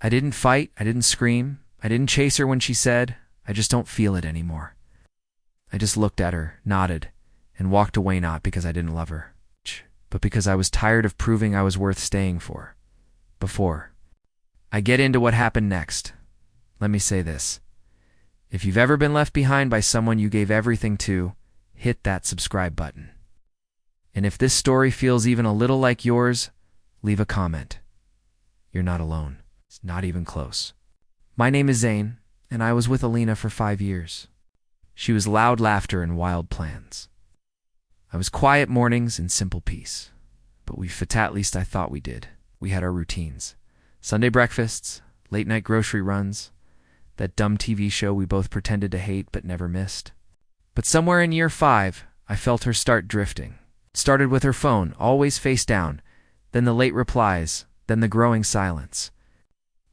I didn't fight, I didn't scream, I didn't chase her when she said, "I just don't feel it anymore." I just looked at her, nodded, and walked away, not because I didn't love her, but because I was tired of proving I was worth staying for. Before I get into what happened next, let me say this. If you've ever been left behind by someone you gave everything to, hit that subscribe button. And if this story feels even a little like yours, leave a comment. You're not alone. It's not even close. My name is Zane, and I was with Alina for 5 years. She was loud laughter and wild plans. I was quiet mornings and simple peace. But at least I thought we did. We had our routines. Sunday breakfasts, late night grocery runs, that dumb TV show we both pretended to hate but never missed. But somewhere in year 5, I felt her start drifting. It started with her phone, always face down, then the late replies, then the growing silence.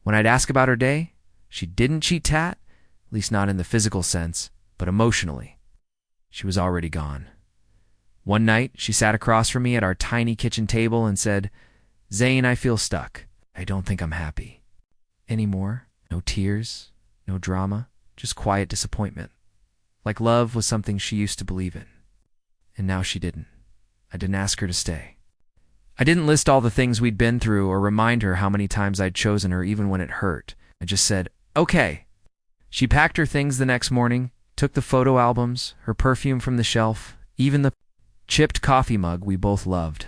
When I'd ask about her day, she didn't cheat-tat, at least not in the physical sense, but emotionally. She was already gone. One night, she sat across from me at our tiny kitchen table and said, "Zane, I feel stuck. I don't think I'm happy anymore." No tears, no drama, just quiet disappointment. Like love was something she used to believe in. And now she didn't. I didn't ask her to stay. I didn't list all the things we'd been through or remind her how many times I'd chosen her even when it hurt. I just said, "Okay." She packed her things the next morning, took the photo albums, her perfume from the shelf, even the chipped coffee mug we both loved.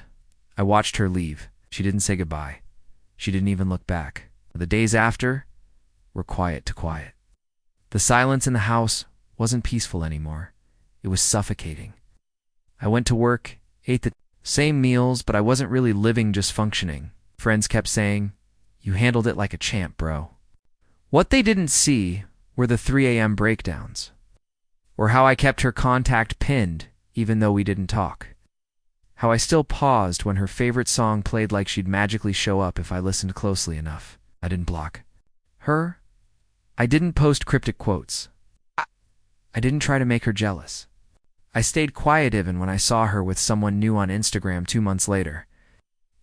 I watched her leave. She didn't say goodbye. She didn't even look back. The days after were quiet to quiet. The silence in the house wasn't peaceful anymore. It was suffocating. I went to work, ate the same meals, but I wasn't really living, just functioning. Friends kept saying, "You handled it like a champ, bro." What they didn't see were the 3 a.m. breakdowns, or how I kept her contact pinned even though we didn't talk. How I still paused when her favorite song played like she'd magically show up if I listened closely enough. I didn't block her. I didn't post cryptic quotes. I didn't try to make her jealous. I stayed quiet even when I saw her with someone new on Instagram 2 months later.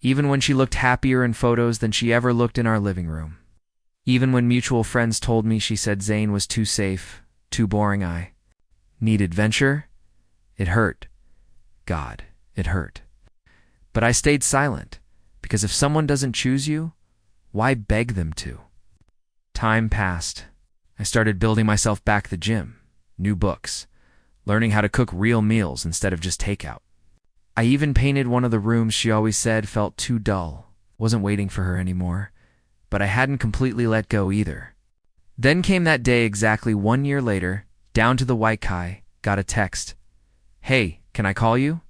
Even when she looked happier in photos than she ever looked in our living room. Even when mutual friends told me she said Zane was too safe, too boring, I need adventure. It hurt. God, it hurt. But I stayed silent, because if someone doesn't choose you, why beg them to? Time passed. I started building myself back the gym, new books, learning how to cook real meals instead of just takeout. I even painted one of the rooms she always said felt too dull. Wasn't waiting for her anymore, but I hadn't completely let go either. Then came that day exactly 1 year later, down to the White Kai, got a text. "Hey, can I call you?"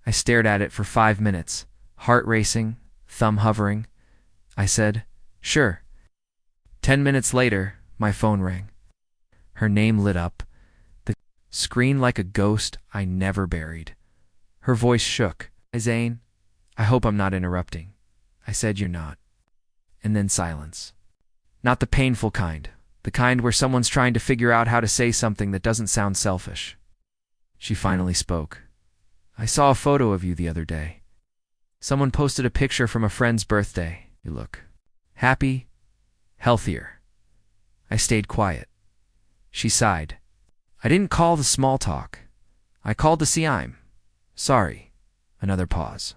I stared at it for 5 minutes, heart racing, thumb hovering. I said, "Sure." 10 minutes later, my phone rang. Her name lit up, the screen like a ghost I never buried. Her voice shook. "Hey, Zane, I hope I'm not interrupting." I said, "You're not." And then silence. Not the painful kind, the kind where someone's trying to figure out how to say something that doesn't sound selfish. She finally spoke. "I saw a photo of you the other day. Someone posted a picture from a friend's birthday. You look happy, healthier." I stayed quiet. She sighed. "I didn't call the small talk. I called to see I'm sorry." Another pause.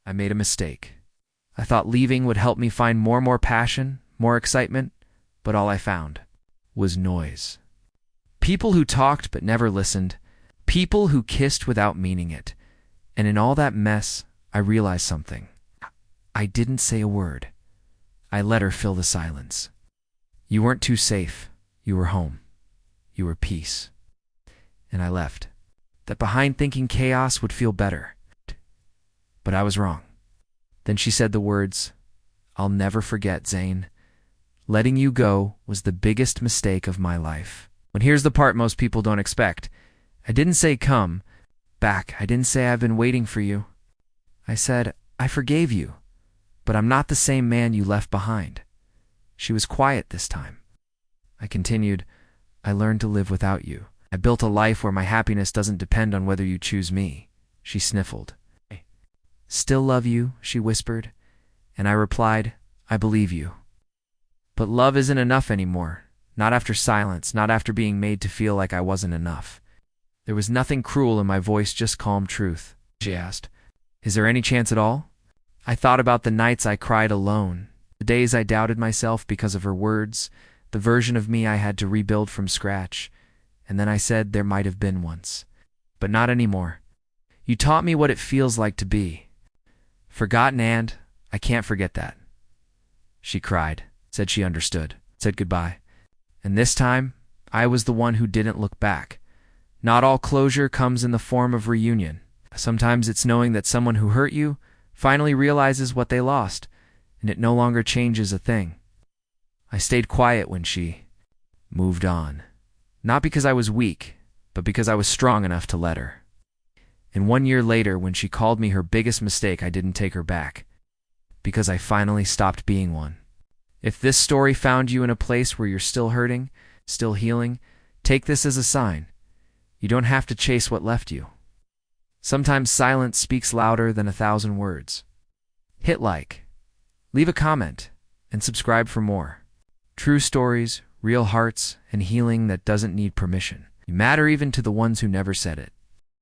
I made a mistake. I thought leaving would help me find more passion, more excitement, but all I found was noise. People who talked but never listened. People who kissed without meaning it. And in all that mess, I realized something. I didn't say a word. I let her fill the silence. You weren't too safe. You were home. You were peace. And I left. That behind thinking chaos would feel better. But I was wrong. Then she said the words, "I'll never forget, Zane. Letting you go was the biggest mistake of my life." And here's the part most people don't expect. I didn't say come back. I didn't say I've been waiting for you. I said, "I forgave you, but I'm not the same man you left behind." She was quiet this time. I continued, "I learned to live without you. I built a life where my happiness doesn't depend on whether you choose me." She sniffled. "Still love you," she whispered, and I replied, "I believe you." But love isn't enough anymore. Not after silence, not after being made to feel like I wasn't enough. There was nothing cruel in my voice, just calm truth. She asked, "Is there any chance at all?" I thought about the nights I cried alone, the days I doubted myself because of her words, the version of me I had to rebuild from scratch. And then I said there might have been once. But not anymore. You taught me what it feels like to be forgotten, and I can't forget that. She cried, said she understood, said goodbye. And this time, I was the one who didn't look back. Not all closure comes in the form of reunion. Sometimes it's knowing that someone who hurt you finally realizes what they lost, and it no longer changes a thing. I stayed quiet when she moved on. Not because I was weak, but because I was strong enough to let her. And 1 year later, when she called me her biggest mistake, I didn't take her back. Because I finally stopped being one. If this story found you in a place where you're still hurting, still healing, take this as a sign. You don't have to chase what left you. Sometimes silence speaks louder than 1,000 words. Hit like, leave a comment, and subscribe for more. True stories, real hearts, and healing that doesn't need permission. You matter even to the ones who never said it.